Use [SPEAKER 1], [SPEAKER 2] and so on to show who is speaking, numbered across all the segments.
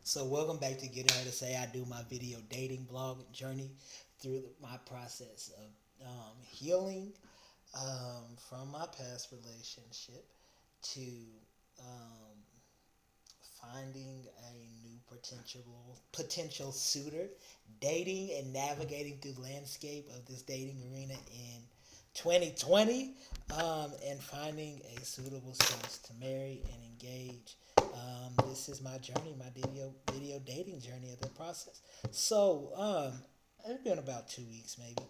[SPEAKER 1] So welcome back to Getting Her to Say. I do my video dating blog journey through my process of healing from my past relationship to um, finding a new potential suitor, dating and navigating through the landscape of this dating arena in 2020, and finding a suitable spouse to marry and engage. This is my journey, my video dating journey of the process. So it's been about 2 weeks maybe.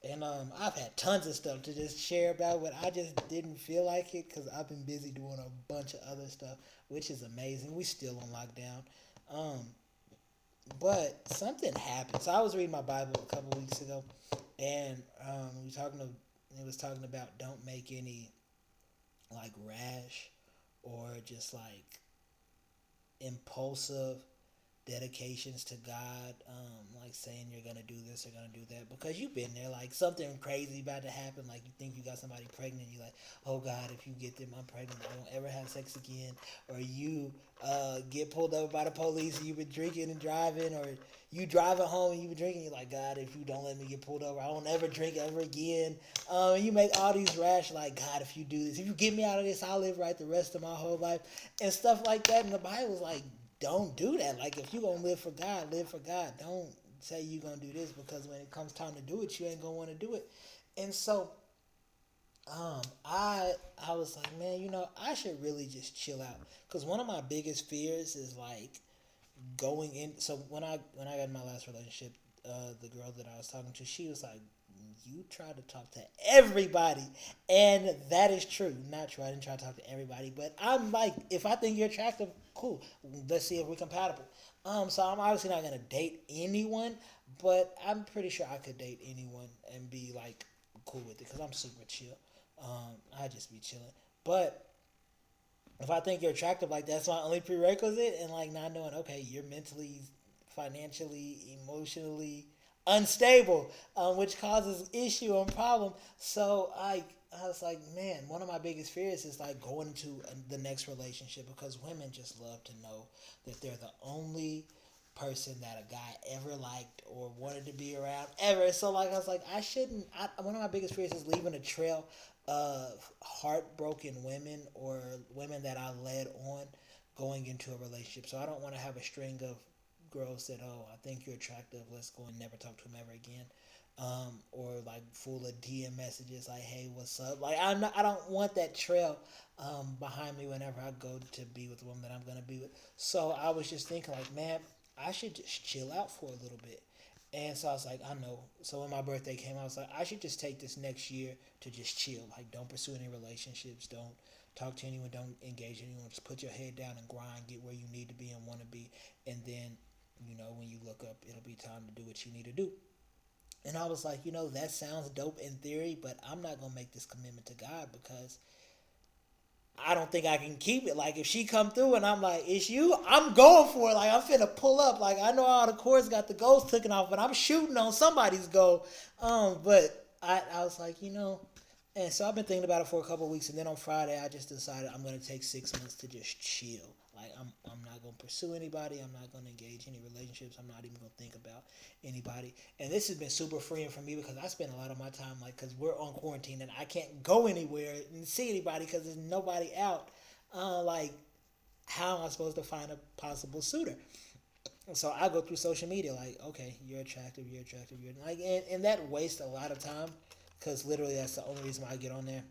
[SPEAKER 1] And I've had tons of stuff to just share about, but I just didn't feel like it because I've been busy doing a bunch of other stuff, which is amazing. We still on lockdown, um, but something happened. So I was reading my Bible a couple weeks ago, and it was talking about don't make any like rash or just like impulsive dedications to God, like saying you're gonna do this or gonna do that because you've been there. Like something crazy about to happen, like you think you got somebody pregnant, you're like, oh God, if you get them, I'm pregnant, I won't ever have sex again. Or you get pulled over by the police and you've been drinking and driving, or you drive at home and you've been drinking, you're like, God, if you don't let me get pulled over, I won't ever drink ever again. And you make all these rash, like, God, if you do this, if you get me out of this, I'll live right the rest of my whole life and stuff like that. And the Bible's like, don't do that. Like if you're gonna live for God, live for God. Don't say you're gonna do this because when it comes time to do it, you ain't gonna want to do it. And so, I was like, man, I should really just chill out because one of my biggest fears is like going in. So when I got in my last relationship, the girl that I was talking to, she was like, "You try to talk to everybody," and that is true. Not true. I didn't try to talk to everybody, but I'm like, if I think you're attractive, cool. Let's see if we're compatible. So I'm obviously not gonna date anyone, but I'm pretty sure I could date anyone and be like cool with it because I'm super chill. I just be chilling, but if I think you're attractive, like that's my only prerequisite, and like not knowing, okay, you're mentally, financially, emotionally unstable, which causes issue and problem. So I was like, man, one of my biggest fears is like going into the next relationship because women just love to know that they're the only person that a guy ever liked or wanted to be around ever. So like I was like, I shouldn't. One of my biggest fears is leaving a trail of heartbroken women or women that I led on going into a relationship. So I don't want to have a string of girls that, oh, I think you're attractive, let's go and never talk to him ever again. Or like full of DM messages like, "Hey, what's up?" Like I don't want that trail behind me whenever I go to be with the woman that I'm gonna be with. So I was just thinking like, man, I should just chill out for a little bit. And so I was like, I know. So when my birthday came, I was like, I should just take this next year to just chill. Like, don't pursue any relationships. Don't talk to anyone. Don't engage anyone. Just put your head down and grind. Get where you need to be and want to be. And then, when you look up, it'll be time to do what you need to do. And I was like, that sounds dope in theory, but I'm not gonna make this commitment to God because I don't think I can keep it. Like if she come through and I'm like, it's you, I'm going for it. Like I'm finna pull up. Like I know all the cords got the goals taken off, but I'm shooting on somebody's goal. But I was like, and so I've been thinking about it for a couple of weeks, and then on Friday I just decided I'm gonna take 6 months to just chill. Like I'm not gonna pursue anybody. I'm not gonna engage any relationships. I'm not even gonna think about anybody. And this has been super freeing for me because I spend a lot of my time like because we're on quarantine and I can't go anywhere and see anybody because there's nobody out. Like how am I supposed to find a possible suitor? So I go through social media like, okay, you're attractive, you're attractive, you're like, and that wastes a lot of time because literally that's the only reason why I get on there.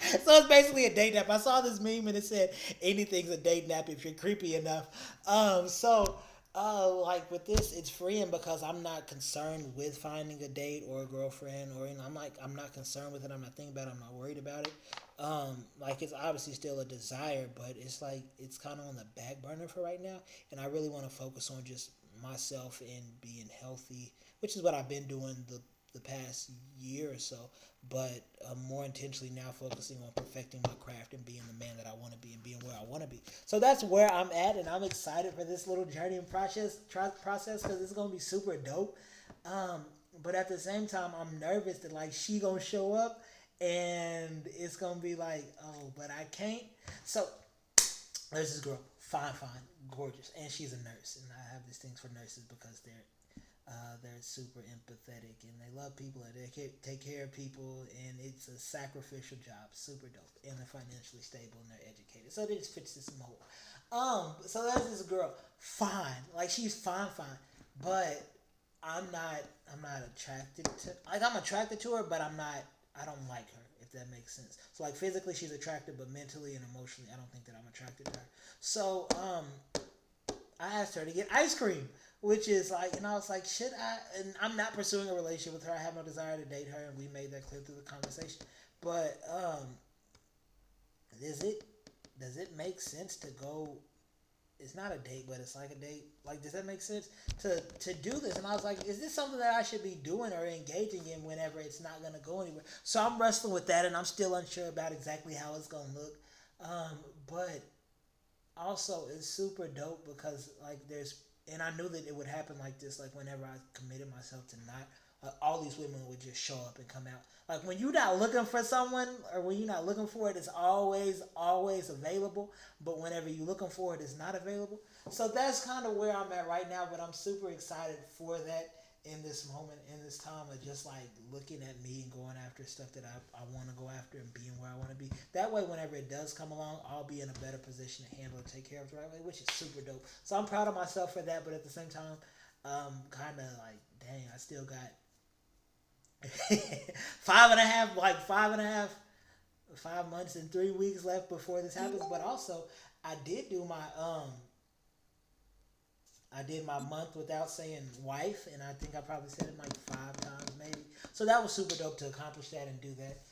[SPEAKER 1] So it's basically a date nap. I saw this meme and it said anything's a date nap if you're creepy enough. Like with this, it's freeing because I'm not concerned with finding a date or a girlfriend, or I'm not concerned with it. I'm not thinking about it. I'm not worried about it. Like it's obviously still a desire, but it's like it's kind of on the back burner for right now, and I really want to focus on just myself and being healthy, which is what I've been doing the past year or so, but more intentionally now focusing on perfecting my craft and being the man that I want to be and being where I want to be. So that's where I'm at, and I'm excited for this little journey and process because it's gonna be super dope. Um, but at the same time, I'm nervous that like she gonna show up and it's gonna be like, oh, but I can't. So there's this girl, fine, fine, gorgeous, and she's a nurse, and I have these things for nurses because they're super empathetic and they love people and they take care of people, and it's a sacrificial job, super dope, and they're financially stable and they're educated, so it just fits this mold. So there's this girl, fine, like she's fine, fine, but I'm not, I'm not attracted to, like I'm attracted to her, but I don't like her, if that makes sense. So like physically she's attractive, but mentally and emotionally I don't think that I'm attracted to her. So I asked her to get ice cream, which is like, and I was like, should I? And I'm not pursuing a relationship with her. I have no desire to date her, and we made that clear through the conversation. But is it does it make sense to go? It's not a date, but it's like a date. Like, does that make sense to do this? And I was like, is this something that I should be doing or engaging in whenever it's not gonna go anywhere? So I'm wrestling with that, and I'm still unsure about exactly how it's gonna look. But also it's super dope because like there's, and I knew that it would happen like this, like whenever I committed myself to not, all these women would just show up and come out. Like when you're not looking for someone or when you're not looking for it, it's always available, but whenever you're looking for it, it's not available. So that's kind of where I'm at right now, but I'm super excited for that in this moment, in this time of just like looking at me and going after stuff that I want to go after and being where I want to be. That way, whenever it does come along, I'll be in a better position to handle and take care of it the right way, which is super dope. So I'm proud of myself for that, but at the same time, kind of like, dang, I still got 5.5 months and 3 weeks left before this happens. But also, I did do my I did my month without saying wife, and I think I probably said it like 5 times maybe. So that was super dope to accomplish that and do that.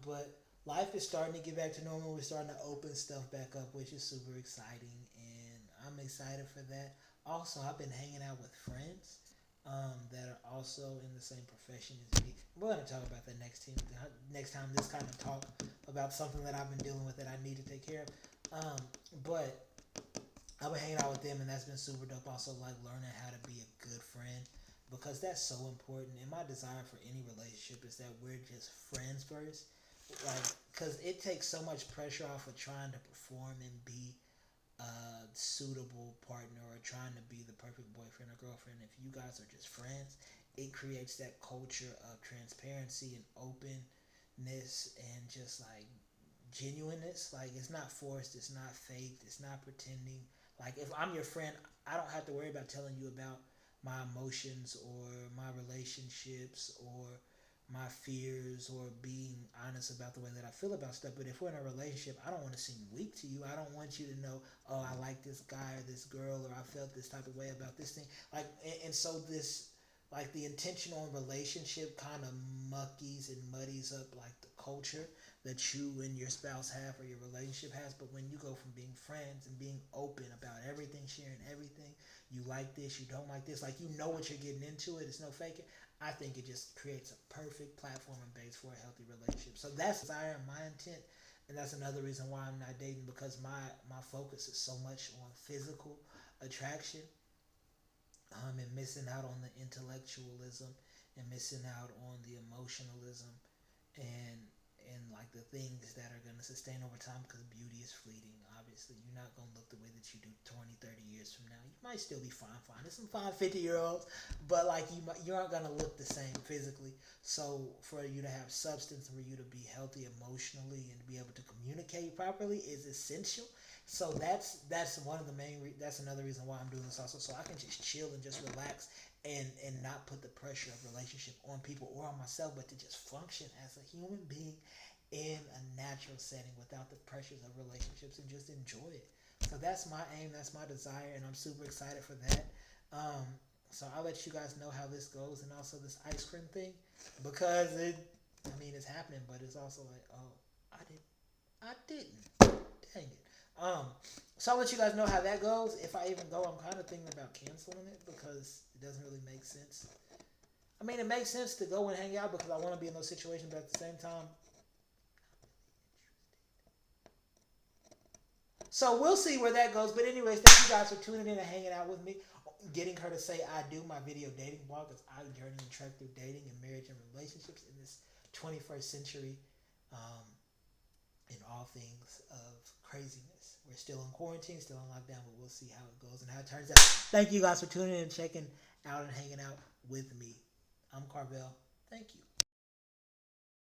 [SPEAKER 1] But life is starting to get back to normal. We're starting to open stuff back up, which is super exciting, and I'm excited for that. Also, I've been hanging out with friends that are also in the same profession as me. We're going to talk about that next time this kind of talk about something that I've been dealing with that I need to take care of. But I've been hanging out with them, and that's been super dope. Also, like learning how to be a good friend because that's so important. And my desire for any relationship is that we're just friends first, like because it takes so much pressure off of trying to perform and be a suitable partner or trying to be the perfect boyfriend or girlfriend. If you guys are just friends, it creates that culture of transparency and openness and just like genuineness. Like it's not forced, it's not faked, it's not pretending. Like if I'm your friend, I don't have to worry about telling you about my emotions or my relationships or my fears or being honest about the way that I feel about stuff. But if we're in a relationship, I don't want to seem weak to you. I don't want you to know, oh, I like this guy or this girl or I felt this type of way about this thing. Like, and so this, like the intentional relationship kind of muckies and muddies up like the culture that you and your spouse have or your relationship has. But when you go from being friends and being open about everything, sharing everything, you like this, you don't like this, like you know what you're getting into, it's no faking. I think it just creates a perfect platform and base for a healthy relationship. So that's desire and my intent, and that's another reason why I'm not dating, because my focus is so much on physical attraction, and missing out on the intellectualism and missing out on the emotionalism and like the things that are going to sustain over time, because beauty is fleeting. Obviously you're not going to look the way that you do 20, 30 years from now. You might still be fine, there's some fine 50-year olds, but like you aren't going to look the same physically. So for you to have substance and for you to be healthy emotionally and to be able to communicate properly is essential. So that's one of the that's another reason why I'm doing this also, so I can just chill and just relax and not put the pressure of relationship on people or on myself, but to just function as a human being in a natural setting without the pressures of relationships and just enjoy it. So that's my aim, that's my desire, and I'm super excited for that. Um, so I'll let you guys know how this goes, and also this ice cream thing, because it's happening, but it's also like, oh, I didn't, dang it. Um, so I'll let you guys know how that goes. If I even go, I'm kind of thinking about canceling it because it doesn't really make sense. It makes sense to go and hang out because I want to be in those situations, but at the same time, so we'll see where that goes. But anyways, thank you guys for tuning in and hanging out with me. Getting her to say I do, my video dating blog, as I journey and trek through dating and marriage and relationships in this 21st century, um, in all things of craziness. We're still in quarantine, still in lockdown, but we'll see how it goes and how it turns out. Thank you guys for tuning in and checking out and hanging out with me. I'm Carvel. Thank you.